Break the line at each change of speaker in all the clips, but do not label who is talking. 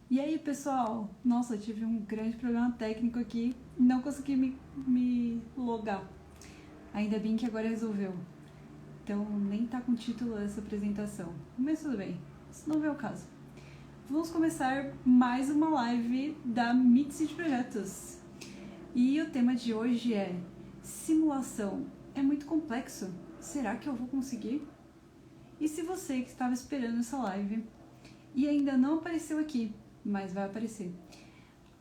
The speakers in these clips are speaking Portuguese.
E aí, pessoal? Nossa, eu tive um grande problema técnico aqui e não consegui me logar. Ainda bem que agora resolveu. Então, nem tá com título essa apresentação. Mas tudo bem, isso não é o caso. Vamos começar mais uma live da Mix de Projetos. E o tema de hoje é simulação. É muito complexo. Será que eu vou conseguir? E se você que estava esperando essa live e ainda não apareceu aqui, mas vai aparecer,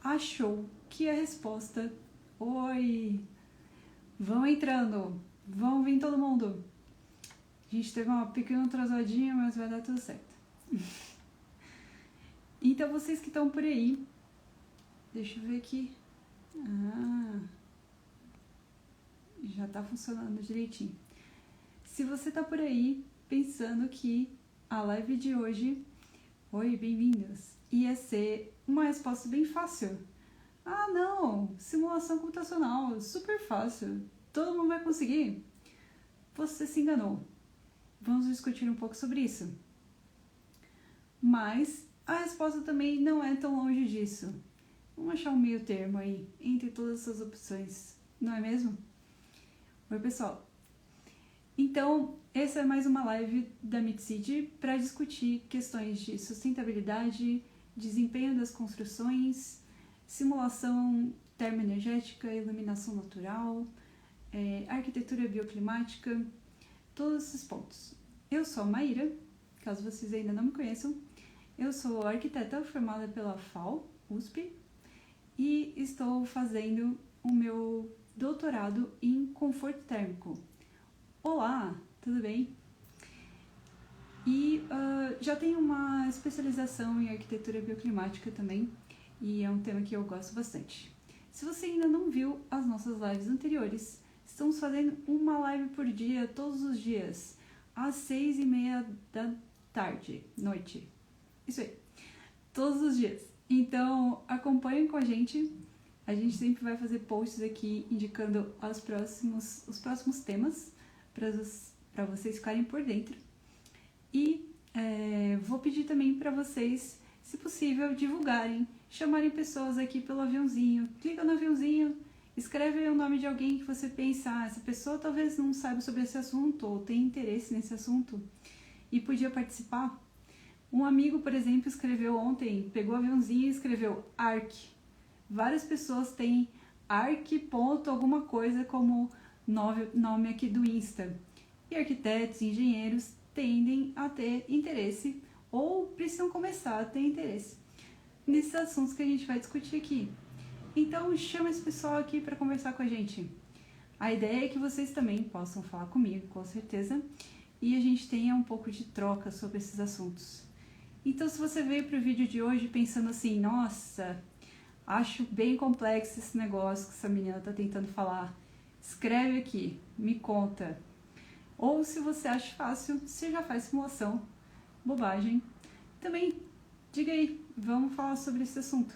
achou que a resposta... Oi! Vão entrando! Vão vir todo mundo! A gente teve uma pequena atrasadinha, mas vai dar tudo certo. Então, vocês que estão por aí... Deixa eu ver aqui... já tá funcionando direitinho. Se você tá por aí pensando que a live de hoje... Oi, bem-vindos! Ia ser uma resposta bem fácil. Ah, não! Simulação computacional, super fácil. Todo mundo vai conseguir. Você se enganou. Vamos discutir um pouco sobre isso. Mas a resposta também não é tão longe disso. Vamos achar um meio termo aí, entre todas essas opções. Não é mesmo? Oi, pessoal. Então, essa é mais uma live da Mixid para discutir questões de sustentabilidade, desempenho das construções, simulação termoenergética, iluminação natural, arquitetura bioclimática, todos esses pontos. Eu sou a Maíra, caso vocês ainda não me conheçam. Eu sou arquiteta formada pela FAO, USP, e estou fazendo o meu doutorado em conforto térmico. Olá, tudo bem? E já tenho uma especialização em arquitetura bioclimática também, e é um tema que eu gosto bastante. Se você ainda não viu as nossas lives anteriores, estamos fazendo uma live por dia, todos os dias, às 6:30 da tarde, noite. Isso aí, todos os dias. Então, acompanhem com a gente sempre vai fazer posts aqui indicando os próximos temas para vocês ficarem por dentro. E vou pedir também para vocês, se possível, divulgarem, chamarem pessoas aqui pelo aviãozinho. Clica no aviãozinho, escreve aí o nome de alguém que você pensa, essa pessoa talvez não saiba sobre esse assunto ou tem interesse nesse assunto e podia participar. Um amigo, por exemplo, escreveu ontem, pegou o aviãozinho e escreveu ARC. Várias pessoas têm ARC ponto alguma coisa como nome aqui do Insta. E arquitetos, engenheiros tendem a ter interesse ou precisam começar a ter interesse nesses assuntos que a gente vai discutir aqui. Então chama esse pessoal aqui para conversar com a gente. A ideia é que vocês também possam falar comigo, com certeza, e a gente tenha um pouco de troca sobre esses assuntos. Então, se você veio para o vídeo de hoje pensando assim, nossa, acho bem complexo esse negócio que essa menina está tentando falar, escreve aqui, me conta. Ou se você acha fácil, você já faz simulação, bobagem, também diga aí, vamos falar sobre esse assunto.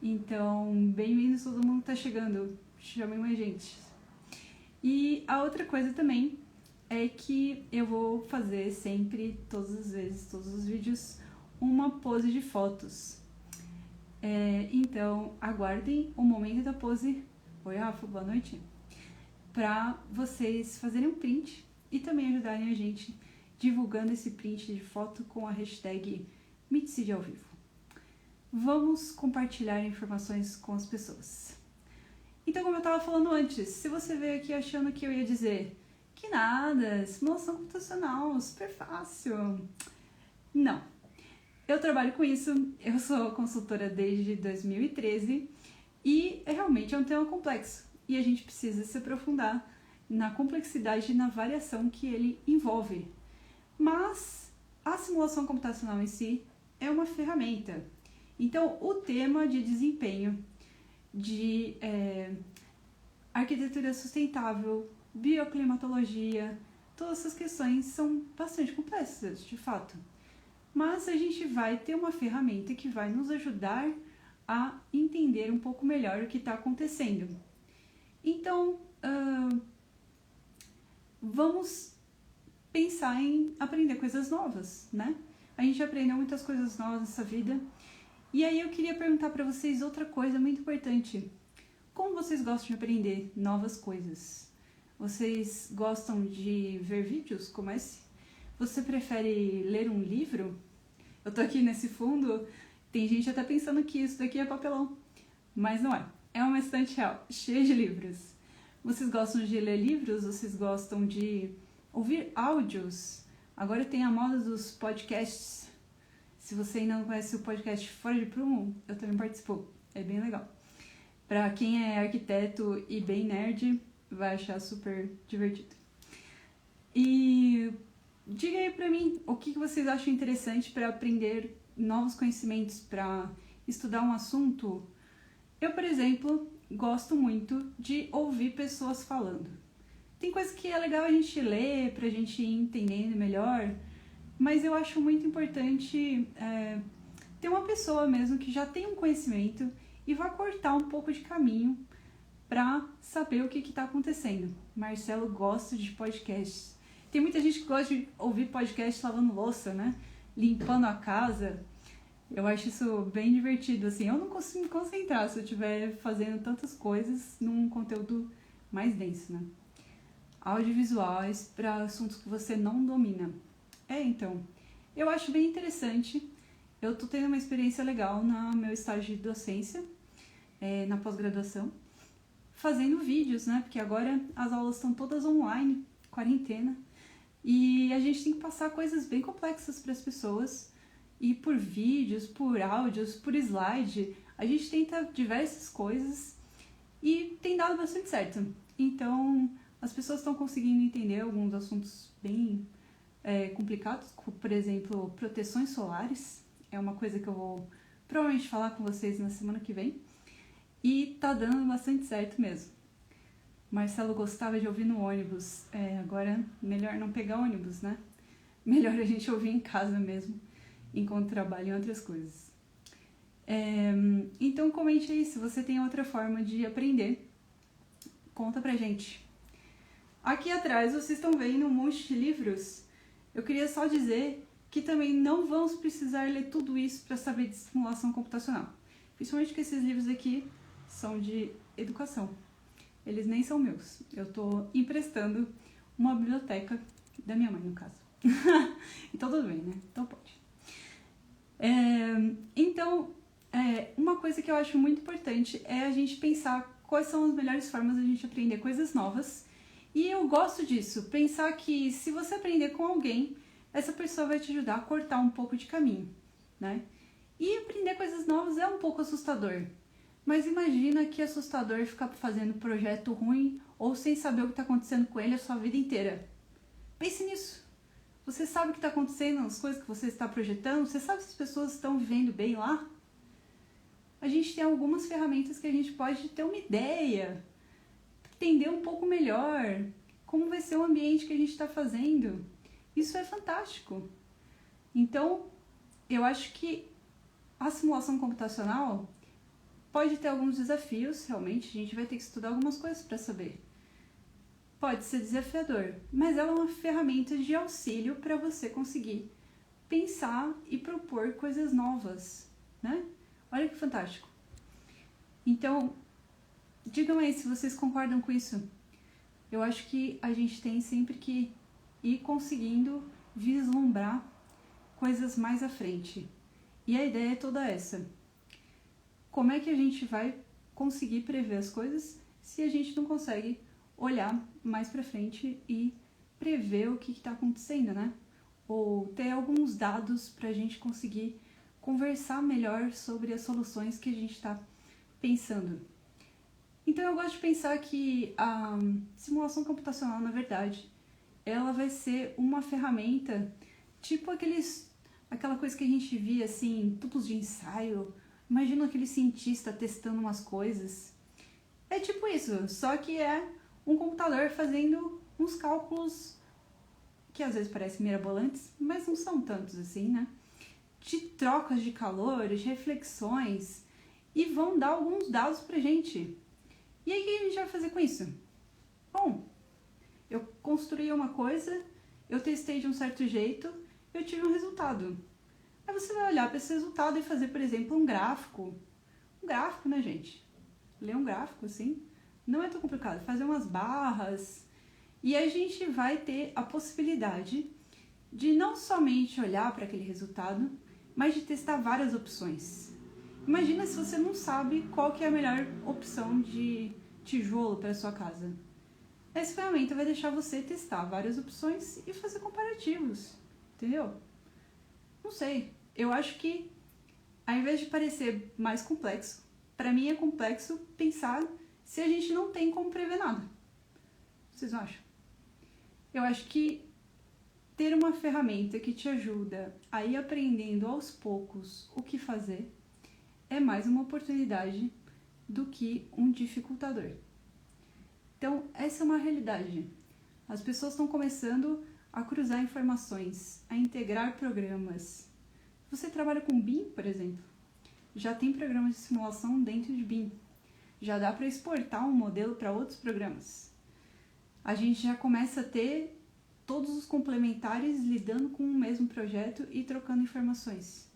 Então, bem-vindos todo mundo que está chegando, chamem mais gente. E a outra coisa também é que eu vou fazer sempre, todas as vezes, todos os vídeos, uma pose de fotos. Então, aguardem o momento da pose. Oi, Rafa, boa noite. Para vocês fazerem um print e também ajudarem a gente divulgando esse print de foto com a hashtag Mixid ao vivo. Vamos compartilhar informações com as pessoas. Então, como eu estava falando antes, se você veio aqui achando que eu ia dizer que nada, simulação computacional, super fácil. Não. Eu trabalho com isso, eu sou consultora desde 2013 e realmente é um tema complexo. E a gente precisa se aprofundar na complexidade e na variação que ele envolve. Mas a simulação computacional em si é uma ferramenta. Então, o tema de desempenho, de arquitetura sustentável, bioclimatologia, todas essas questões são bastante complexas, de fato. Mas a gente vai ter uma ferramenta que vai nos ajudar a entender um pouco melhor o que está acontecendo. Então, vamos pensar em aprender coisas novas, né? A gente aprendeu muitas coisas novas nessa vida E aí eu queria perguntar para vocês outra coisa muito importante. Como vocês gostam de aprender novas coisas? Vocês gostam de ver vídeos como esse? Você prefere ler um livro? Eu tô aqui nesse fundo, tem gente até pensando que isso daqui é papelão, mas não é. É uma estante real, cheia de livros. Vocês gostam de ler livros? Vocês gostam de ouvir áudios? Agora tem a moda dos podcasts. Se você ainda não conhece o podcast Fora de Prumo, eu também participo. É bem legal. Pra quem é arquiteto e bem nerd, vai achar super divertido. E diga aí pra mim, o que vocês acham interessante para aprender novos conhecimentos, para estudar um assunto? Eu, por exemplo, gosto muito de ouvir pessoas falando. Tem coisa que é legal a gente ler pra gente ir entendendo melhor, mas eu acho muito importante ter uma pessoa mesmo que já tem um conhecimento e vai cortar um pouco de caminho para saber o que está acontecendo. Marcelo gosta de podcasts. Tem muita gente que gosta de ouvir podcast lavando louça, né? Limpando a casa. Eu acho isso bem divertido, assim. Eu não consigo me concentrar se eu estiver fazendo tantas coisas num conteúdo mais denso, né? Audiovisuais para assuntos que você não domina. Então, eu acho bem interessante. Eu tô tendo uma experiência legal no meu estágio de docência, na pós-graduação, fazendo vídeos, né? Porque agora as aulas estão todas online, quarentena, e a gente tem que passar coisas bem complexas para as pessoas, e por vídeos, por áudios, por slide, a gente tenta diversas coisas e tem dado bastante certo. Então, as pessoas estão conseguindo entender alguns assuntos bem complicados, como, por exemplo, proteções solares. É uma coisa que eu vou provavelmente falar com vocês na semana que vem. E tá dando bastante certo mesmo. Marcelo gostava de ouvir no ônibus. Agora, melhor não pegar ônibus, né? Melhor a gente ouvir em casa mesmo, enquanto trabalha em outras coisas. Então, comente aí se você tem outra forma de aprender. Conta pra gente. Aqui atrás vocês estão vendo um monte de livros. Eu queria só dizer que também não vamos precisar ler tudo isso para saber de simulação computacional. Principalmente que esses livros aqui são de educação. Eles nem são meus. Eu estou emprestando uma biblioteca da minha mãe, no caso. Então tudo bem, né? Então pode. Então, uma coisa que eu acho muito importante é a gente pensar quais são as melhores formas de a gente aprender coisas novas. E eu gosto disso, pensar que se você aprender com alguém, essa pessoa vai te ajudar a cortar um pouco de caminho, né? E aprender coisas novas é um pouco assustador. Mas imagina que assustador ficar fazendo projeto ruim ou sem saber o que está acontecendo com ele a sua vida inteira. Pense nisso. Você sabe o que está acontecendo, as coisas que você está projetando? Você sabe se as pessoas estão vivendo bem lá? A gente tem algumas ferramentas que a gente pode ter uma ideia, entender um pouco melhor como vai ser o ambiente que a gente está fazendo. Isso é fantástico. Então, eu acho que a simulação computacional pode ter alguns desafios, realmente, a gente vai ter que estudar algumas coisas para saber. Pode ser desafiador, mas ela é uma ferramenta de auxílio para você conseguir pensar e propor coisas novas, né? Olha que fantástico. Então, digam aí se vocês concordam com isso. Eu acho que a gente tem sempre que ir conseguindo vislumbrar coisas mais à frente. E a ideia é toda essa. Como é que a gente vai conseguir prever as coisas se a gente não consegue olhar mais pra frente e prever o que está acontecendo, né? Ou ter alguns dados pra gente conseguir conversar melhor sobre as soluções que a gente está pensando. Então eu gosto de pensar que a simulação computacional, na verdade, ela vai ser uma ferramenta tipo aquela coisa que a gente via assim, tubos de ensaio. Imagina aquele cientista testando umas coisas. É tipo isso, só que é um computador fazendo uns cálculos que às vezes parecem mirabolantes, mas não são tantos assim, né? De trocas de calor, de reflexões, e vão dar alguns dados pra gente. E aí o que a gente vai fazer com isso? Bom, eu construí uma coisa, eu testei de um certo jeito, eu tive um resultado. Aí você vai olhar para esse resultado e fazer, por exemplo, um gráfico. Um gráfico, né, gente? Ler um gráfico, assim, não é tão complicado. Fazer umas barras. E aí a gente vai ter a possibilidade de não somente olhar para aquele resultado, mas de testar várias opções. Imagina se você não sabe qual que é a melhor opção de tijolo para sua casa. Essa ferramenta vai deixar você testar várias opções e fazer comparativos, entendeu? Não sei, eu acho que ao invés de parecer mais complexo, para mim é complexo pensar se a gente não tem como prever nada. Vocês não acham? Eu acho que ter uma ferramenta que te ajuda a ir aprendendo aos poucos o que fazer é mais uma oportunidade do que um dificultador. Então, essa é uma realidade. As pessoas estão começando a cruzar informações, a integrar programas. Você trabalha com BIM, por exemplo? Já tem programas de simulação dentro de BIM. Já dá para exportar um modelo para outros programas. A gente já começa a ter todos os complementares lidando com o mesmo projeto e trocando informações.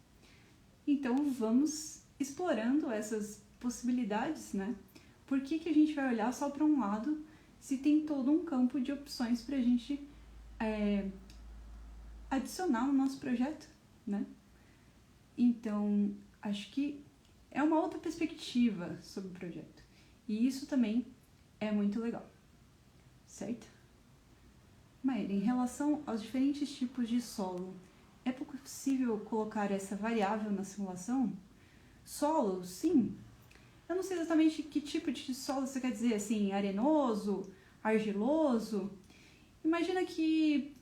Então, vamos explorando essas possibilidades, né? Por que a gente vai olhar só para um lado se tem todo um campo de opções para a gente adicionar no nosso projeto, né? Então, acho que é uma outra perspectiva sobre o projeto. E isso também é muito legal, certo? Maíra, em relação aos diferentes tipos de solo, é possível colocar essa variável na simulação? Solo, sim. Eu não sei exatamente que tipo de solo você quer dizer, assim, arenoso, argiloso. Imagina que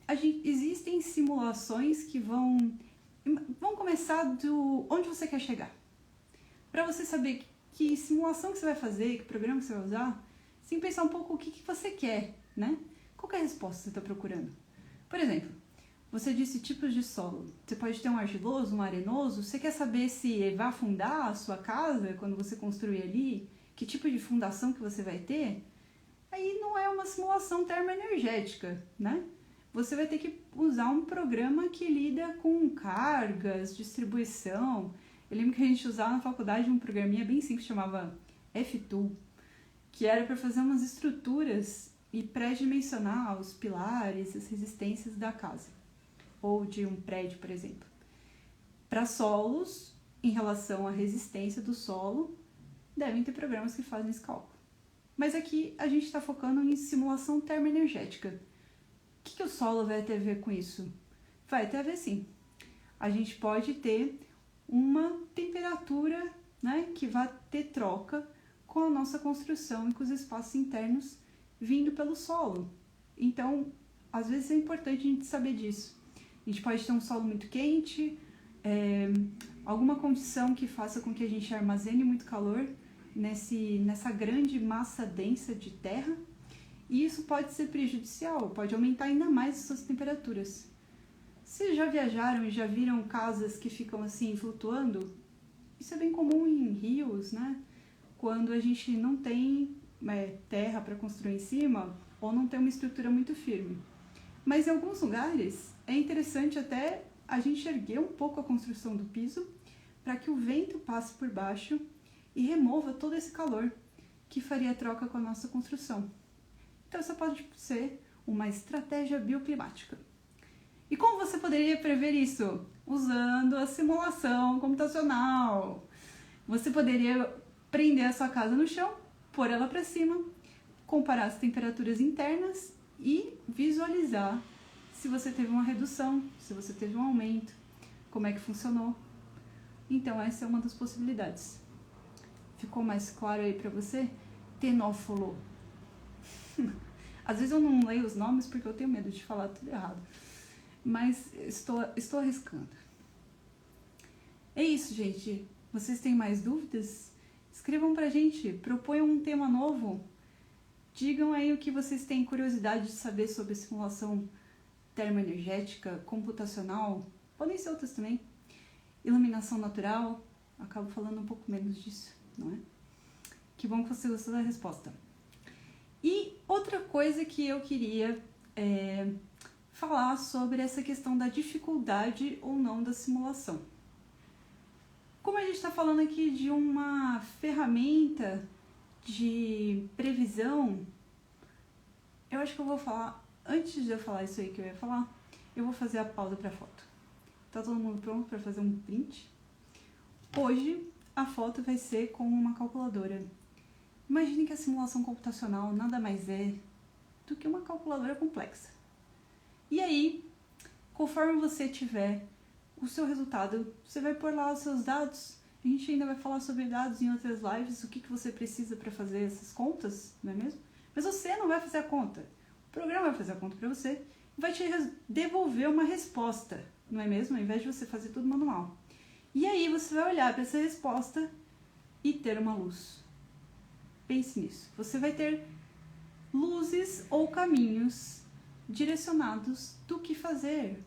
existem simulações que vão começar do onde você quer chegar. Para você saber que simulação que você vai fazer, que programa que você vai usar, você tem que pensar um pouco o que você quer, né? Qual que é a resposta que você está procurando? Por exemplo, você disse tipos de solo. Você pode ter um argiloso, um arenoso. Você quer saber se vai afundar a sua casa quando você construir ali? Que tipo de fundação que você vai ter? Aí não é uma simulação termoenergética, né? Você vai ter que usar um programa que lida com cargas, distribuição. Eu lembro que a gente usava na faculdade um programinha bem simples, chamava F-Tool, que era para fazer umas estruturas e pré-dimensionar os pilares, as resistências da casa, ou de um prédio, por exemplo. Para solos, em relação à resistência do solo, devem ter programas que fazem esse cálculo. Mas aqui a gente está focando em simulação termoenergética. O que o solo vai ter a ver com isso? Vai ter a ver sim. A gente pode ter uma temperatura, né, que vai ter troca com a nossa construção e com os espaços internos vindo pelo solo. Então, às vezes é importante a gente saber disso. A gente pode ter um solo muito quente, alguma condição que faça com que a gente armazene muito calor nessa grande massa densa de terra, e isso pode ser prejudicial, pode aumentar ainda mais as suas temperaturas. Vocês já viajaram e já viram casas que ficam assim flutuando? Isso é bem comum em rios, né? Quando a gente não tem terra para construir em cima ou não tem uma estrutura muito firme. Mas em alguns lugares é interessante até a gente erguer um pouco a construção do piso para que o vento passe por baixo e remova todo esse calor que faria a troca com a nossa construção. Então essa pode ser uma estratégia bioclimática. E como você poderia prever isso? Usando a simulação computacional. Você poderia prender a sua casa no chão, pôr ela para cima, comparar as temperaturas internas e visualizar se você teve uma redução, se você teve um aumento, como é que funcionou. Então essa é uma das possibilidades. Ficou mais claro aí para você? Tenófilo. Às vezes eu não leio os nomes porque eu tenho medo de falar tudo errado. Mas estou arriscando. É isso, gente. Vocês têm mais dúvidas? Escrevam pra gente, proponham um tema novo. Digam aí o que vocês têm curiosidade de saber sobre simulação termoenergética, computacional. Podem ser outras também. Iluminação natural. Acabo falando um pouco menos disso, não é? Que bom que você gostou da resposta. E outra coisa que eu queria falar sobre essa questão da dificuldade ou não da simulação. Como a gente está falando aqui de uma ferramenta de previsão, eu acho que eu vou falar, antes de eu falar isso aí que eu ia falar, eu vou fazer a pausa para a foto. Tá todo mundo pronto para fazer um print? Hoje a foto vai ser com uma calculadora. Imagine que a simulação computacional nada mais é do que uma calculadora complexa. E aí, conforme você tiver o seu resultado, você vai pôr lá os seus dados. A gente ainda vai falar sobre dados em outras lives, o que você precisa para fazer essas contas, não é mesmo? Mas você não vai fazer a conta. O programa vai fazer a conta para você e vai te devolver uma resposta, não é mesmo? Ao invés de você fazer tudo manual. E aí você vai olhar para essa resposta e ter uma luz. Pense nisso. Você vai ter luzes ou caminhos direcionados do que fazer.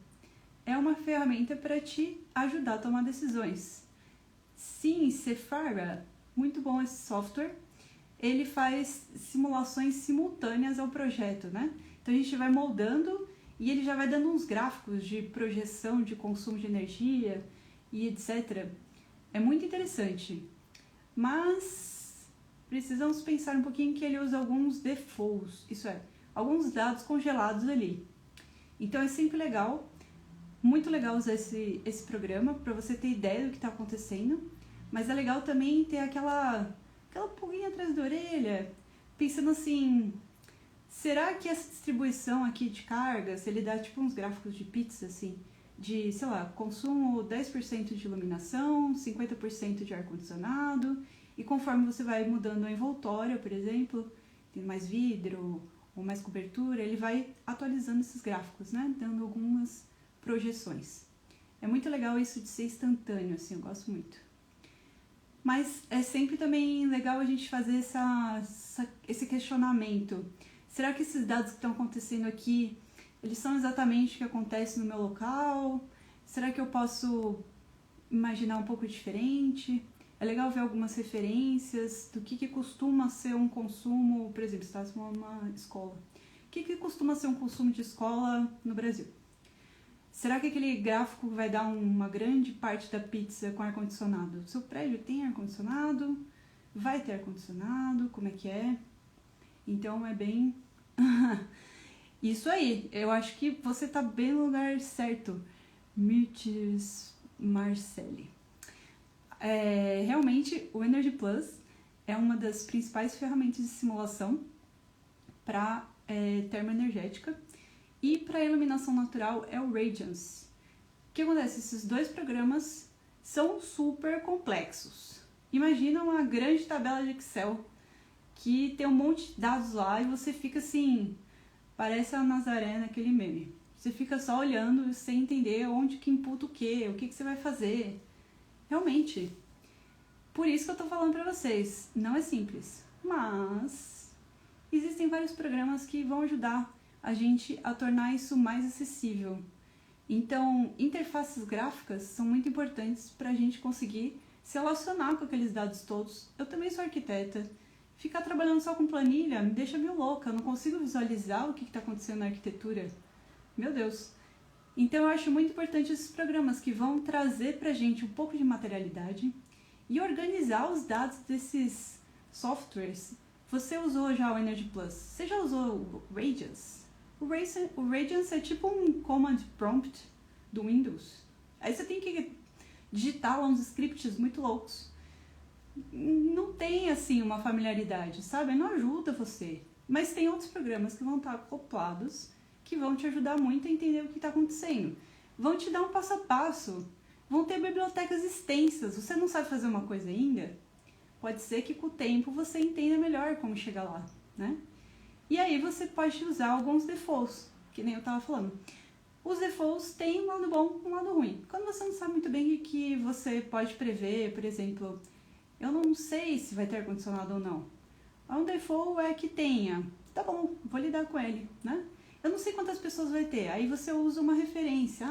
É uma ferramenta para te ajudar a tomar decisões. Sim, Cephara, muito bom esse software. Ele faz simulações simultâneas ao projeto, né? Então a gente vai moldando e ele já vai dando uns gráficos de projeção de consumo de energia e etc. É muito interessante. Mas precisamos pensar um pouquinho que ele usa alguns defaults, isso é, alguns dados congelados ali. Então é sempre legal, muito legal usar esse programa para você ter ideia do que está acontecendo, mas é legal também ter aquela pulguinha atrás da orelha, pensando assim, será que essa distribuição aqui de cargas, ele dá tipo uns gráficos de pizza assim, de, sei lá, consumo 10% de iluminação, 50% de ar-condicionado, e conforme você vai mudando a envoltória, por exemplo, tem mais vidro ou mais cobertura, ele vai atualizando esses gráficos, né? Dando algumas projeções. É muito legal isso de ser instantâneo, assim, eu gosto muito. Mas é sempre também legal a gente fazer esse questionamento. Será que esses dados que estão acontecendo aqui, eles são exatamente o que acontece no meu local? Será que eu posso imaginar um pouco diferente? É legal ver algumas referências do que costuma ser um consumo, por exemplo, se está numa escola. O que costuma ser um consumo de escola no Brasil? Será que aquele gráfico vai dar uma grande parte da pizza com ar-condicionado? Seu prédio tem ar-condicionado? Vai ter ar-condicionado? Como é que é? Então é bem... Isso aí, eu acho que você está bem no lugar certo. Mirtes Marcelli. Realmente, o Energy Plus é uma das principais ferramentas de simulação para termoenergética e para iluminação natural é o Radiance. O que acontece? Esses dois programas são super complexos. Imagina uma grande tabela de Excel que tem um monte de dados lá e você fica assim, parece a Nazaré naquele meme. Você fica só olhando sem entender onde que imputa o que você vai fazer. Realmente, por isso que eu tô falando pra vocês, não é simples, mas existem vários programas que vão ajudar a gente a tornar isso mais acessível. Então, interfaces gráficas são muito importantes pra gente conseguir se relacionar com aqueles dados todos. Eu também sou arquiteta, ficar trabalhando só com planilha me deixa meio louca, eu não consigo visualizar o que está acontecendo na arquitetura. Meu Deus! Então eu acho muito importante esses programas que vão trazer pra gente um pouco de materialidade e organizar os dados desses softwares. Você usou já o Energy Plus? Você já usou o Radiance? O Radiance é tipo um command prompt do Windows. Aí você tem que digitar lá uns scripts muito loucos. Não tem assim uma familiaridade, sabe? Não ajuda você. Mas tem outros programas que vão estar acoplados que vão te ajudar muito a entender o que está acontecendo. Vão te dar um passo a passo. Vão ter bibliotecas extensas. Você não sabe fazer uma coisa ainda? Pode ser que com o tempo você entenda melhor como chegar lá, né? E aí você pode usar alguns defaults, que nem eu estava falando. Os defaults têm um lado bom e um lado ruim. Quando você não sabe muito bem o que você pode prever, por exemplo, eu não sei se vai ter ar-condicionado ou não. Um default é que tenha. Tá bom, vou lidar com ele, né? Eu não sei quantas pessoas vai ter. Aí você usa uma referência.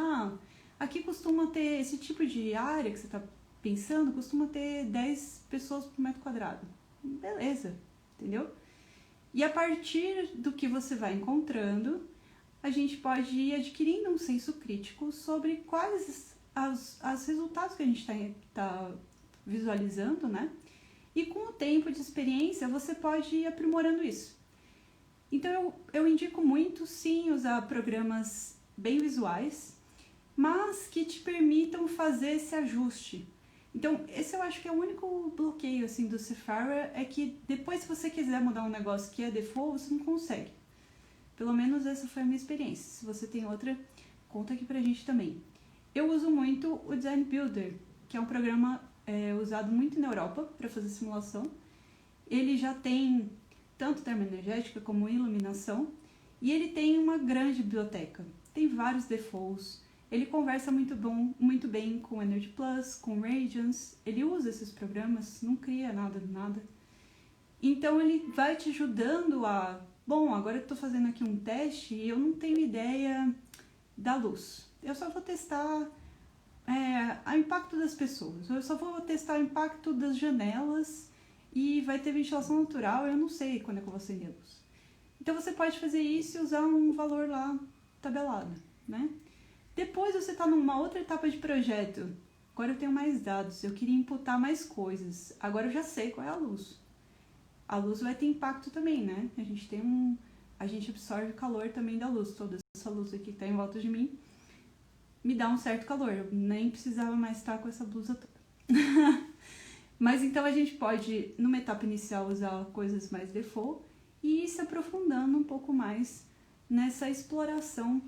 Aqui costuma ter esse tipo de área que você está pensando, costuma ter 10 pessoas por metro quadrado. Beleza, entendeu? E a partir do que você vai encontrando, a gente pode ir adquirindo um senso crítico sobre quais os resultados que a gente está visualizando, né? E com o tempo de experiência, você pode ir aprimorando isso. Então, eu indico muito, sim, usar programas bem visuais, mas que te permitam fazer esse ajuste. Então, esse eu acho que é o único bloqueio, assim, do Sephora, é que depois, se você quiser mudar um negócio que é default, você não consegue. Pelo menos essa foi a minha experiência. Se você tem outra, conta aqui pra gente também. Eu uso muito o Design Builder, que é um programa usado muito na Europa para fazer simulação. Ele já tem tanto termoenergética como iluminação, e ele tem uma grande biblioteca. Tem vários defaults. Ele conversa muito bem com Energy Plus, com Radiance. Ele usa esses programas, não cria nada. Então ele vai te ajudando a... Bom, agora eu estou fazendo aqui um teste e eu não tenho ideia da luz. Eu só vou testar o impacto das pessoas. Eu só vou testar o impacto das janelas e vai ter ventilação natural. Eu não sei quando é que eu vou acender a luz. Então você pode fazer isso e usar um valor lá tabelado, né? Depois você está numa outra etapa de projeto. Agora eu tenho mais dados, eu queria imputar mais coisas. Agora eu já sei qual é a luz. A luz vai ter impacto também, né? A gente absorve calor também da luz. Toda essa luz aqui que está em volta de mim me dá um certo calor. Eu nem precisava mais estar com essa blusa toda. Mas então a gente pode, numa etapa inicial, usar coisas mais default e ir se aprofundando um pouco mais nessa exploração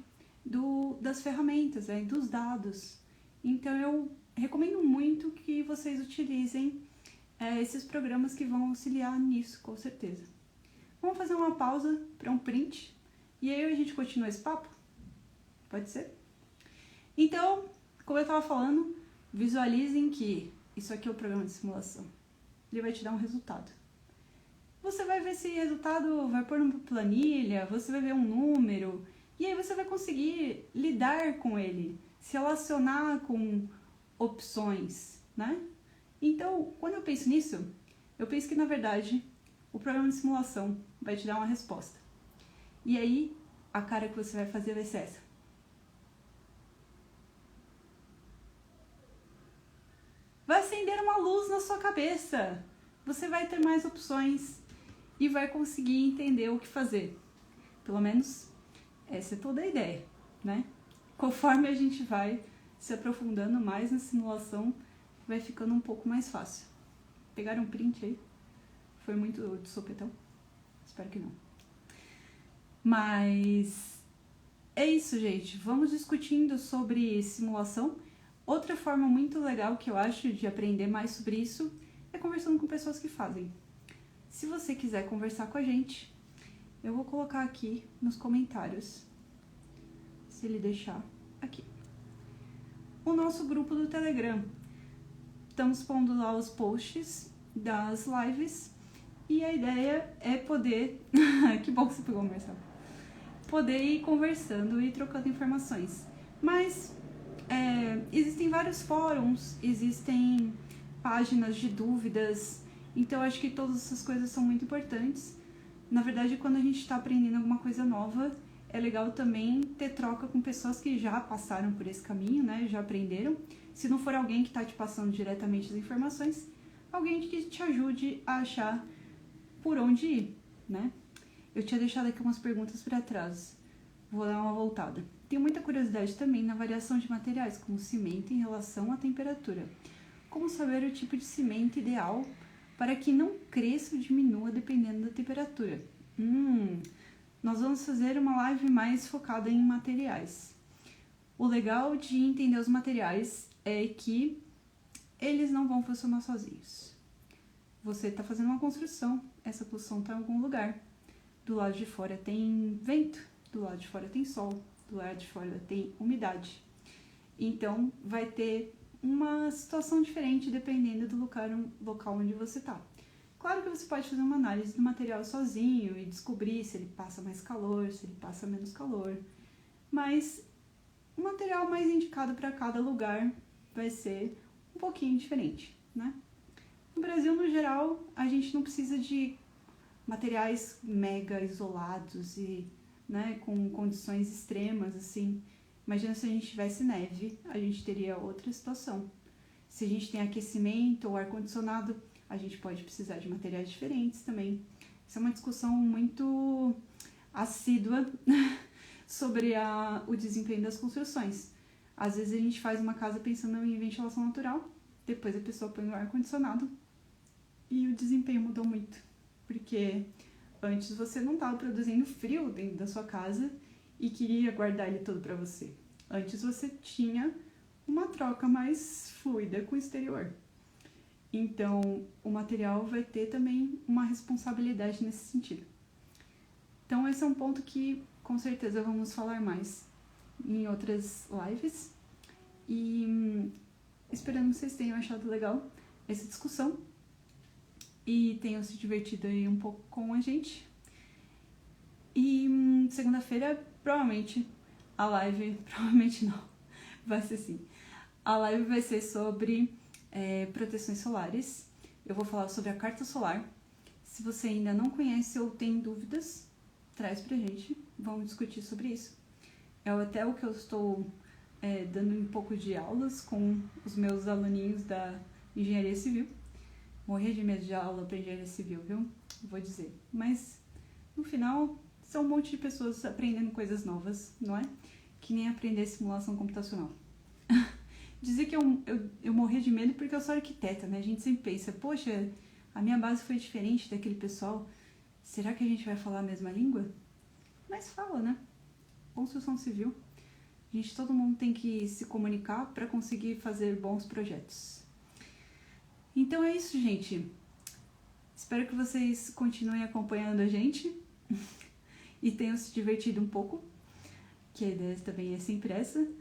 das ferramentas, dos dados. Então eu recomendo muito que vocês utilizem esses programas que vão auxiliar nisso, com certeza. Vamos fazer uma pausa para um print e aí a gente continua esse papo? Pode ser? Então, como eu estava falando, visualizem que isso aqui é o programa de simulação. Ele vai te dar um resultado. Você vai ver esse resultado, vai pôr numa planilha, você vai ver um número, e aí você vai conseguir lidar com ele, se relacionar com opções, né? Então, quando eu penso nisso, eu penso que, na verdade, o programa de simulação vai te dar uma resposta. E aí, a cara que você vai fazer vai ser essa. Vai acender uma luz na sua cabeça. Você vai ter mais opções e vai conseguir entender o que fazer. Pelo menos, essa é toda a ideia, né? Conforme a gente vai se aprofundando mais na simulação, vai ficando um pouco mais fácil. Pegaram um print aí? Foi muito de sopetão? Espero que não. Mas é isso, gente. Vamos discutindo sobre simulação. Outra forma muito legal que eu acho de aprender mais sobre isso é conversando com pessoas que fazem. Se você quiser conversar com a gente, eu vou colocar aqui nos comentários, se ele deixar, aqui, o nosso grupo do Telegram. Estamos pondo lá os posts das lives e a ideia é poder... que bom que você pegou o Marcelo. Poder ir conversando e trocando informações. Mas existem vários fóruns, existem páginas de dúvidas, então acho que todas essas coisas são muito importantes. Na verdade, quando a gente está aprendendo alguma coisa nova, é legal também ter troca com pessoas que já passaram por esse caminho, né? Já aprenderam. Se não for alguém que está te passando diretamente as informações, alguém que te ajude a achar por onde ir, né? Eu tinha deixado aqui umas perguntas para trás. Vou dar uma voltada. Tenho muita curiosidade também na variação de materiais, como cimento em relação à temperatura. Como saber o tipo de cimento ideal para que não cresça ou diminua dependendo da temperatura? Nós vamos fazer uma live mais focada em materiais. O legal de entender os materiais é que eles não vão funcionar sozinhos. Você está fazendo uma construção, essa construção está em algum lugar. Do lado de fora tem vento, do lado de fora tem sol, do lado de fora tem umidade. Então, vai ter uma situação diferente dependendo do local onde você está. Claro que você pode fazer uma análise do material sozinho e descobrir se ele passa mais calor, se ele passa menos calor. Mas o material mais indicado para cada lugar vai ser um pouquinho diferente, né? No Brasil, no geral, a gente não precisa de materiais mega isolados e, né, com condições extremas, assim. Imagina se a gente tivesse neve, a gente teria outra situação. Se a gente tem aquecimento ou ar-condicionado, a gente pode precisar de materiais diferentes também. Isso é uma discussão muito assídua sobre o desempenho das construções. Às vezes a gente faz uma casa pensando em ventilação natural, depois a pessoa põe o ar-condicionado e o desempenho mudou muito. Porque antes você não estava produzindo frio dentro da sua casa e queria guardar ele todo para você. Antes você tinha uma troca mais fluida com o exterior. Então, o material vai ter também uma responsabilidade nesse sentido. Então, esse é um ponto que, com certeza, vamos falar mais em outras lives. E esperando que vocês tenham achado legal essa discussão e tenham se divertido aí um pouco com a gente. E segunda-feira, provavelmente, a live... Provavelmente não, vai ser sim. A live vai ser sobre proteções solares. Eu vou falar sobre a carta solar. Se você ainda não conhece ou tem dúvidas, traz pra gente. Vamos discutir sobre isso. É até o que eu estou dando um pouco de aulas com os meus aluninhos da engenharia civil. Morrer de medo de aula para engenharia civil, viu? Vou dizer. Mas, no final, são um monte de pessoas aprendendo coisas novas, não é? Que nem aprender simulação computacional. Dizer que eu morri de medo porque eu sou arquiteta, né? A gente sempre pensa, poxa, a minha base foi diferente daquele pessoal. Será que a gente vai falar a mesma língua? Mas fala, né? Construção civil. Todo mundo tem que se comunicar para conseguir fazer bons projetos. Então é isso, gente. Espero que vocês continuem acompanhando a gente e tenham se divertido um pouco, que a ideia também é sempre essa.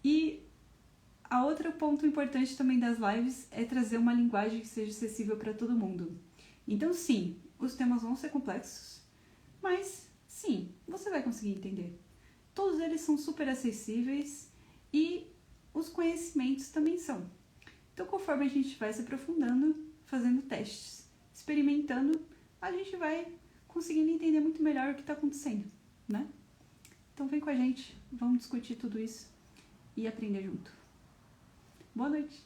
E a outro ponto importante também das lives é trazer uma linguagem que seja acessível para todo mundo. Então, sim, os temas vão ser complexos, mas, sim, você vai conseguir entender. Todos eles são super acessíveis e os conhecimentos também são. Então, conforme a gente vai se aprofundando, fazendo testes, experimentando, a gente vai conseguindo entender muito melhor o que está acontecendo, né? Então, vem com a gente, vamos discutir tudo isso e aprender junto. Boa noite!